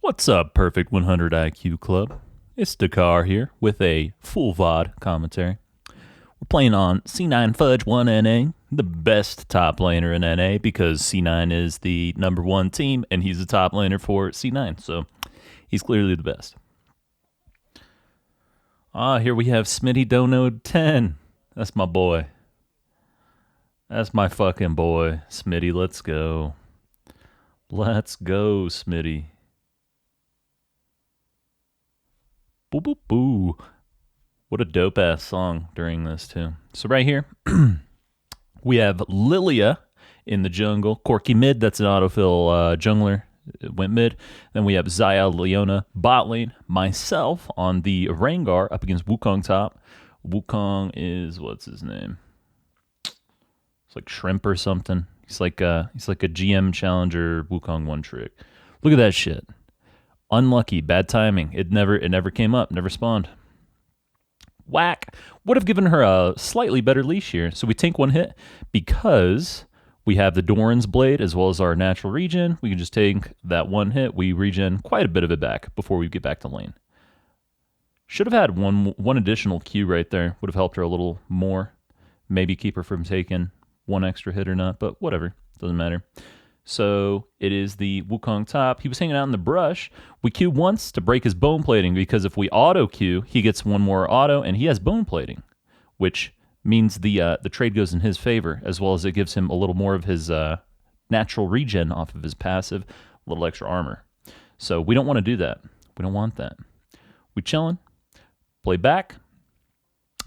What's up, Perfect 100 IQ Club? It's Dekar here with a full VOD commentary. We're playing on C9 Fudge 1 NA, the best top laner in NA because C9 is the number one team and he's the top laner for C9, so he's clearly the best. Here we have Smitty Dono 10. That's my boy. That's my fucking boy. Smitty, let's go. Let's go, Smitty. Boo boo boo. What a dope ass song during this too. So right here, we have Lilia in the jungle. Corky mid, that's an autofill jungler. It went mid. Then we have Zaya Leona bot lane. Myself on the Rengar up against Wukong top. Wukong is, what's his name? It's like Shrimp or something. He's like a GM challenger Wukong one trick. Look at that shit. Unlucky, bad timing. It never came up, never spawned. Whack. Would have given her a slightly better leash here. So we tank one hit because we have the Doran's Blade as well as our natural regen. We can just take that one hit. We regen quite a bit of it back before we get back to lane. Should have had one additional Q right there. Would have helped her a little more. Maybe keep her from taking one extra hit or not, but whatever. Doesn't matter. So it is the Wukong top. He was hanging out in the brush. We Q once to break his bone plating because if we auto Q, he gets one more auto and he has bone plating, which means the trade goes in his favor as well as it gives him a little more of his natural regen off of his passive, a little extra armor. So we don't want to do that. We don't want that. We chilling, play back.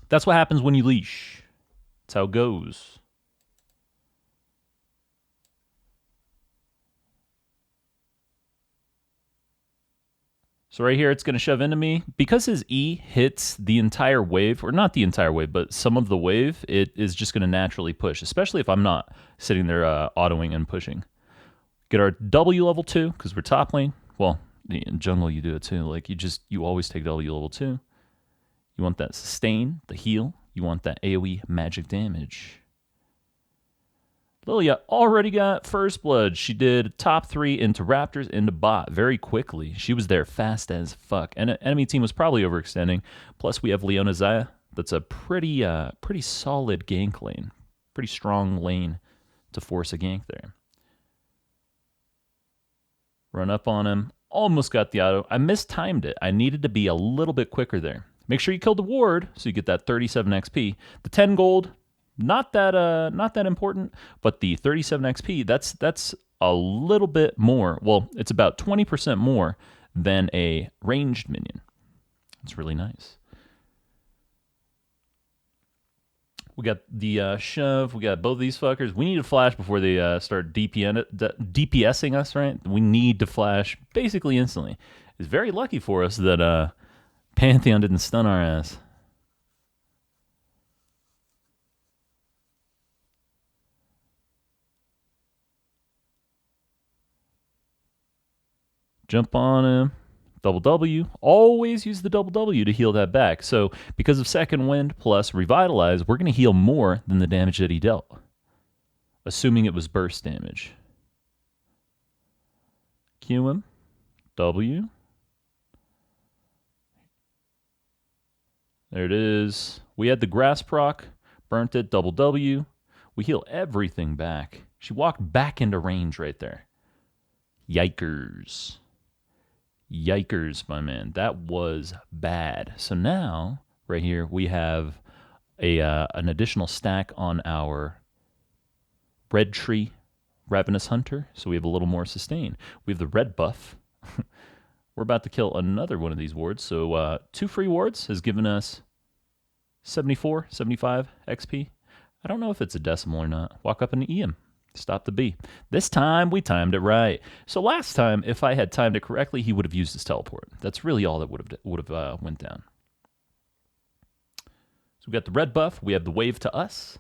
That's what happens when you leash. That's how it goes. So right here, it's going to shove into me. Because his E hits the entire wave, or not the entire wave, but some of the wave, it is just going to naturally push, especially if I'm not sitting there autoing and pushing. Get our W level 2, because we're top lane. Well, in jungle, you do it too. Like, you always take W level 2. You want that sustain, the heal. You want that AoE magic damage. Lilia already got first blood. She did top 3 into Raptors into bot very quickly. She was there fast as fuck. And the enemy team was probably overextending. Plus we have Leona Zaya. That's a pretty solid gank lane. Pretty strong lane to force a gank there. Run up on him. Almost got the auto. I mistimed it. I needed to be a little bit quicker there. Make sure you kill the ward so you get that 37 XP. The 10 gold. Not that important, but the 37 XP, that's a little bit more. Well, it's about 20% more than a ranged minion. It's really nice. We got the shove. We got both of these fuckers. We need to flash before they start DPSing us, right? We need to flash basically instantly. It's very lucky for us that Pantheon didn't stun our ass. Jump on him. Double W. Always use the double W to heal that back. So because of second wind plus revitalize, we're going to heal more than the damage that he dealt. Assuming it was burst damage. Q him. W. There it is. We had the grass proc. Burnt it. Double W. We heal everything back. She walked back into range right there. Yikers. Yikers, my man. That was bad. So now, right here, we have an additional stack on our Red Tree Ravenous Hunter. So we have a little more sustain. We have the red buff. We're about to kill another one of these wards. So 2 free wards has given us 74, 75 XP. I don't know if it's a decimal or not. Walk up and E him. Stop the B. This time, we timed it right. So last time, if I had timed it correctly, he would have used his teleport. That's really all that would have went down. So we got the red buff. We have the wave to us.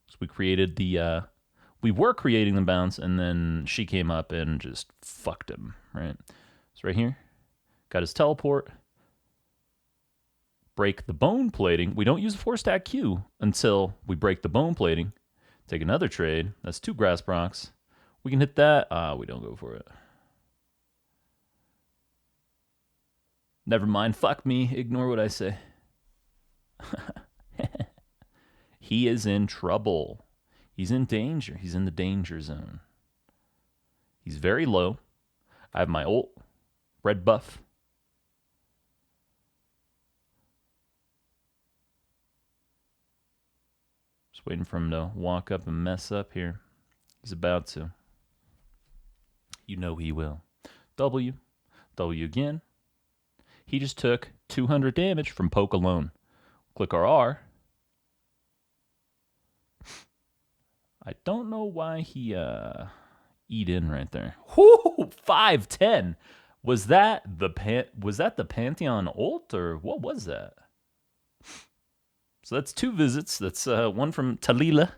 So we created the... we were creating the bounce, and then she came up and just fucked him, right? So right here, got his teleport. Break the bone plating. We don't use a 4-stack Q until we break the bone plating. Take another trade. That's 2 grass procs. We can hit that. We don't go for it. Never mind. Fuck me. Ignore what I say. He is in trouble. He's in danger. He's in the danger zone. He's very low. I have my ult. Red buff. Just waiting for him to walk up and mess up here. He's about to. You know he will. W. W again. He just took 200 damage from poke alone. Click our R. I don't know why he eat in right there. Whoo! 510. Was that the Pantheon ult or what was that? So that's 2 visits. That's one from Talia,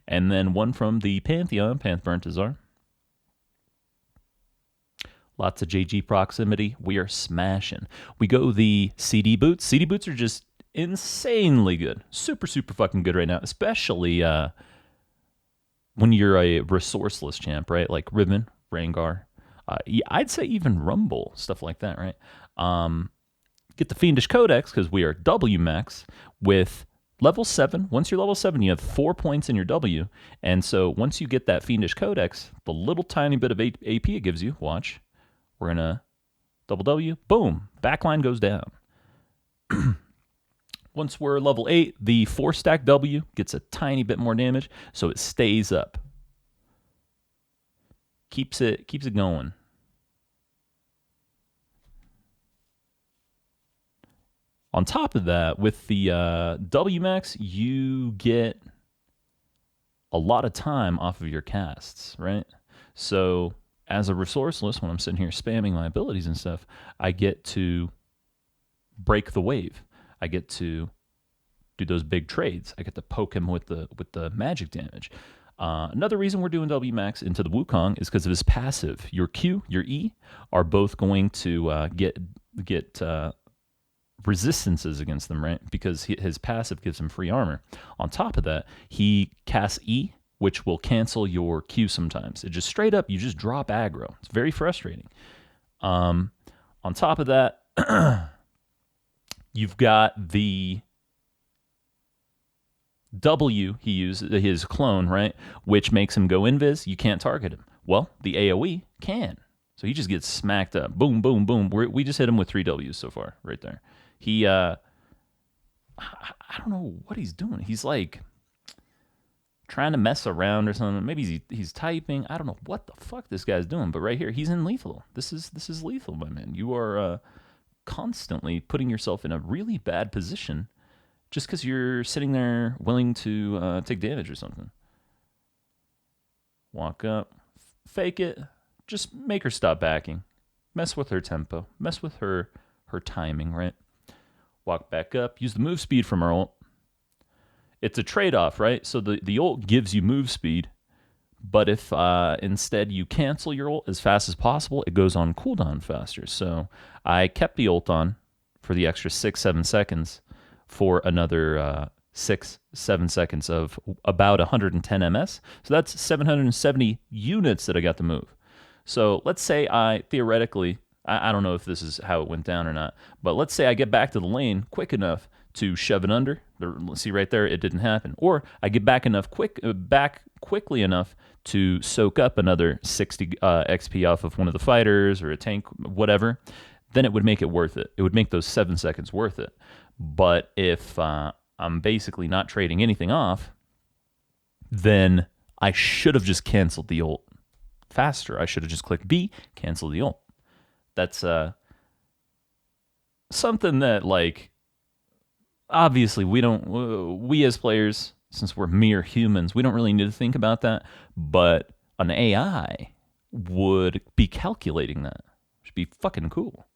and then one from the Pantheon, Panthburntazar. Lots of JG proximity. We are smashing. We go the CD boots. CD boots are just insanely good. Super, super fucking good right now. Especially when you're a resourceless champ, right? Like Ribbon, Rengar. I'd say even Rumble, stuff like that, right? Get the Fiendish Codex because we are W max with level 7. Once you're level 7, you have 4 points in your W. And so once you get that Fiendish Codex, the little tiny bit of AP it gives you, watch, we're going to double W, boom, backline goes down. Once we're level 8, the 4-stack W gets a tiny bit more damage, so it stays up. Keeps it going. On top of that, with the W max, you get a lot of time off of your casts, right? So as a resourceless, when I'm sitting here spamming my abilities and stuff, I get to break the wave. I get to do those big trades. I get to poke him with the magic damage. Another reason we're doing W max into the Wukong is because of his passive. Your Q, your E are both going to get resistances against them, right? Because his passive gives him free armor. On top of that, he casts E, which will cancel your Q sometimes. It just straight up, you just drop aggro. It's very frustrating. On top of that, you've got the W he uses, his clone, right? Which makes him go invis. You can't target him. Well, the AoE can. So he just gets smacked up. Boom, boom, boom. We just hit him with 3 Ws so far, right there. He, I don't know what he's doing. He's like trying to mess around or something. Maybe he's typing. I don't know what the fuck this guy's doing. But right here, he's in lethal. This is lethal, my man. You are constantly putting yourself in a really bad position just because you're sitting there willing to take damage or something. Walk up, fake it. Just make her stop backing. Mess with her tempo. Mess with her timing, right? Walk back up. Use the move speed from our ult. It's a trade-off, right? So the ult gives you move speed, but if instead you cancel your ult as fast as possible, it goes on cooldown faster. So I kept the ult on for the extra 6-7 seconds for another 6-7 seconds of about 110 ms. So that's 770 units that I got to move. So let's say I theoretically, I don't know if this is how it went down or not, but let's say I get back to the lane quick enough to shove it under. See right there, it didn't happen. Or I get back quickly enough to soak up another 60 XP off of one of the fighters or a tank, whatever. Then it would make it worth it. It would make those 7 seconds worth it. But if I'm basically not trading anything off, then I should have just canceled the ult faster. I should have just clicked B, cancel the ult. That's something that, like, obviously we as players, since we're mere humans, we don't really need to think about that, but an AI would be calculating that. Should be fucking cool.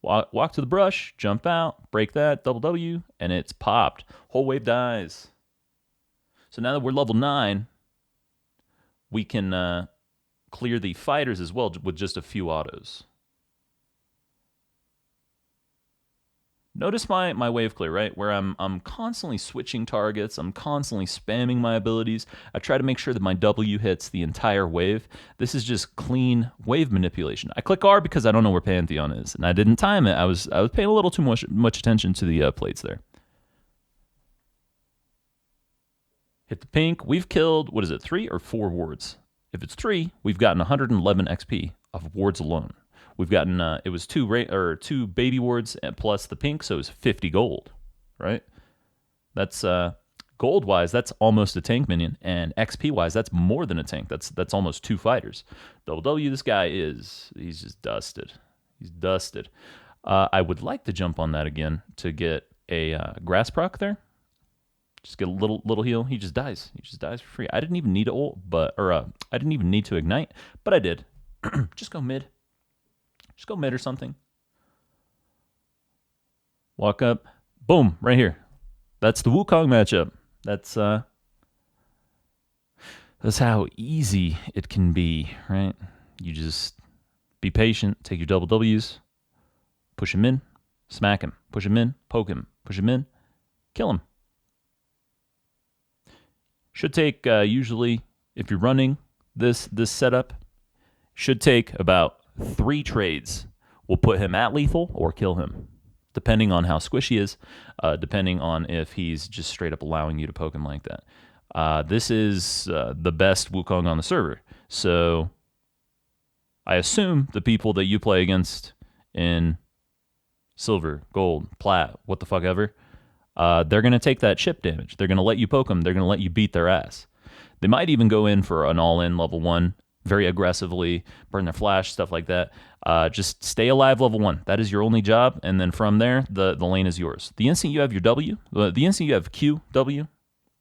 Walk to the brush, jump out, break that, double W, and it's popped. Whole wave dies. So now that we're level 9, we can clear the fighters as well with just a few autos. Notice my wave clear, right? Where I'm constantly switching targets, I'm constantly spamming my abilities. I try to make sure that my W hits the entire wave. This is just clean wave manipulation. I click R because I don't know where Pantheon is, and I didn't time it. I was paying a little too much attention to the plates there. Hit the pink. We've killed, what is it, 3 or 4 wards? If it's 3, we've gotten 111 XP off of wards alone. We've gotten, it was 2 baby wards plus the pink, so it was 50 gold, right? That's, gold-wise, that's almost a tank minion, and XP-wise, that's more than a tank. That's almost 2 fighters. Double W, this guy he's just dusted. He's dusted. I would like to jump on that again to get a grass proc there. Just get a little heal. He just dies. He just dies for free. I didn't even need to ult, I didn't even need to ignite, but I did. Just go mid. Just go mid or something. Walk up. Boom, right here. That's the Wukong matchup. That's how easy it can be, right? You just be patient, take your double W's, push him in, smack him, push him in, poke him, push him in, kill him. Should take, usually, if you're running this setup, should take about 3 trades. We'll put him at lethal or kill him, depending on how squishy he is, depending on if he's just straight up allowing you to poke him like that. This is the best Wukong on the server, so I assume the people that you play against in silver, gold, plat, what the fuck ever, they're going to take that chip damage. They're going to let you poke them. They're going to let you beat their ass. They might even go in for an all-in level 1, very aggressively, burn their flash, stuff like that. Just stay alive level 1. That is your only job, and then from there, the lane is yours. The instant you have your W, the instant you have Q, W,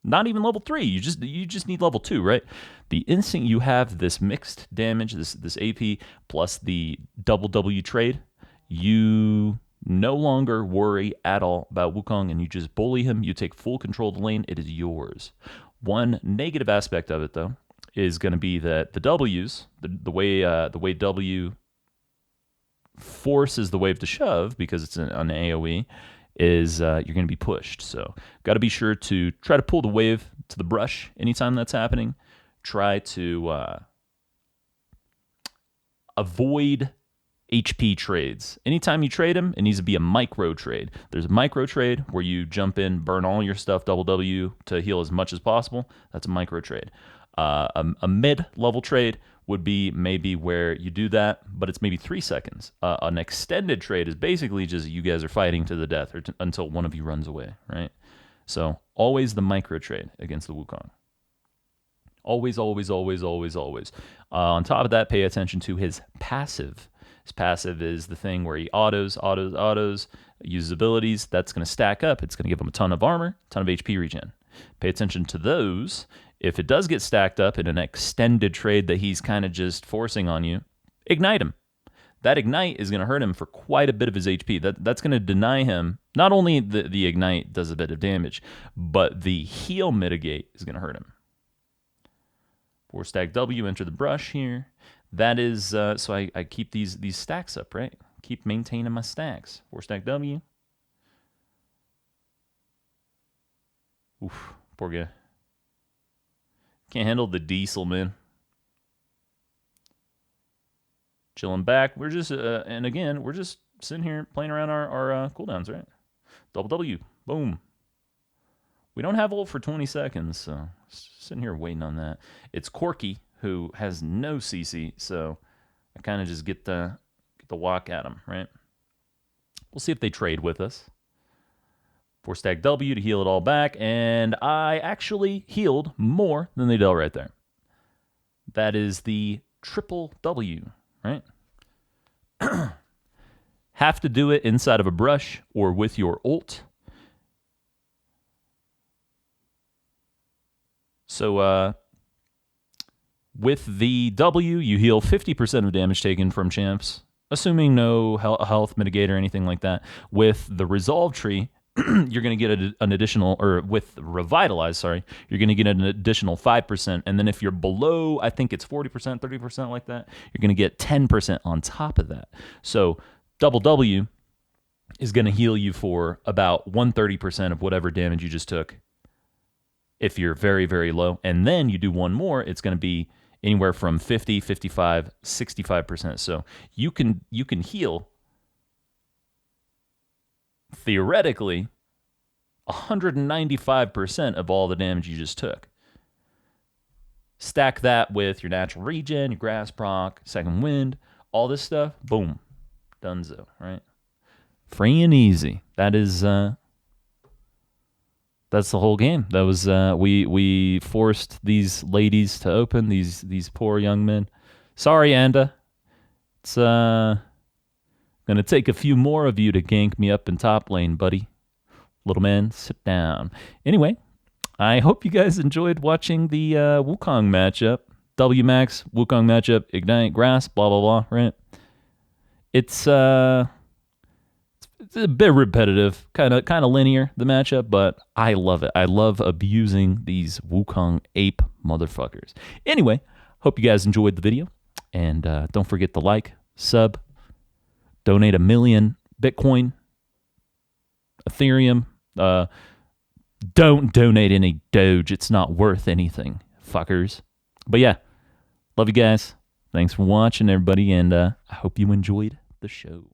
not even level 3, you just need level 2, right? The instant you have this mixed damage, this AP, plus the double W trade, you no longer worry at all about Wukong, and you just bully him. You take full control of the lane. It is yours. One negative aspect of it, though, is going to be that the W's, the way W forces the wave to shove, because it's an AoE, is you're going to be pushed. So got to be sure to try to pull the wave to the brush anytime that's happening. Try to avoid HP trades. Anytime you trade him, it needs to be a micro trade. There's a micro trade where you jump in, burn all your stuff, double W to heal as much as possible. That's a micro trade. A mid-level trade would be maybe where you do that, but it's maybe 3 seconds. An extended trade is basically just you guys are fighting to the death or until one of you runs away, right? So always the micro trade against the Wukong. Always, always, always, always, always. On top of that, pay attention to his passive. His passive is the thing where he autos, uses abilities. That's going to stack up. It's going to give him a ton of armor, a ton of HP regen. Pay attention to those. If it does get stacked up in an extended trade that he's kind of just forcing on you, ignite him. That ignite is going to hurt him for quite a bit of his HP. That's going to deny him, not only the ignite does a bit of damage, but the heal mitigate is going to hurt him. 4 stack W, enter the brush here. That is, so I keep these stacks up, right? Keep maintaining my stacks. 4 stack W. Oof, poor guy. Can't handle the diesel, man. Chilling back. We're just, and again, we're just sitting here playing around our cooldowns, right? Double W. Boom. We don't have ult for 20 seconds, so sitting here waiting on that. It's Corky, who has no CC, so I kind of just get the walk at him, right? We'll see if they trade with us. 4 stack W to heal it all back, and I actually healed more than they dealt right there. That is the triple W, right? Have to do it inside of a brush or with your ult. So with the W, you heal 50% of damage taken from champs, assuming no health mitigate or anything like that. With the Resolve tree, you're going to get an additional, or with Revitalize, sorry, you're going to get an additional 5%. And then if you're below, I think it's 40%, 30% like that, you're going to get 10% on top of that. So double W is going to heal you for about 130% of whatever damage you just took if you're very, very low. And then you do one more, it's going to be anywhere from 50, 55, 65%. So you can heal theoretically 195% of all the damage you just took. Stack that with your natural regen, your grass proc, second wind, all this stuff, boom, donezo, right? Free and easy. That is that's the whole game. That was we forced these ladies to open, these poor young men. Sorry, Anda. It's gonna take a few more of you to gank me up in top lane, buddy. Little man, sit down. Anyway, I hope you guys enjoyed watching the Wukong matchup. W Max, Wukong matchup, Ignite, Grass, blah, blah, blah, right? It's a bit repetitive, kind of linear, the matchup, but I love it. I love abusing these Wukong ape motherfuckers. Anyway, hope you guys enjoyed the video, and don't forget to like, sub, donate 1 million Bitcoin, Ethereum. Don't donate any Doge. It's not worth anything, fuckers. But yeah, love you guys. Thanks for watching, everybody, and I hope you enjoyed the show.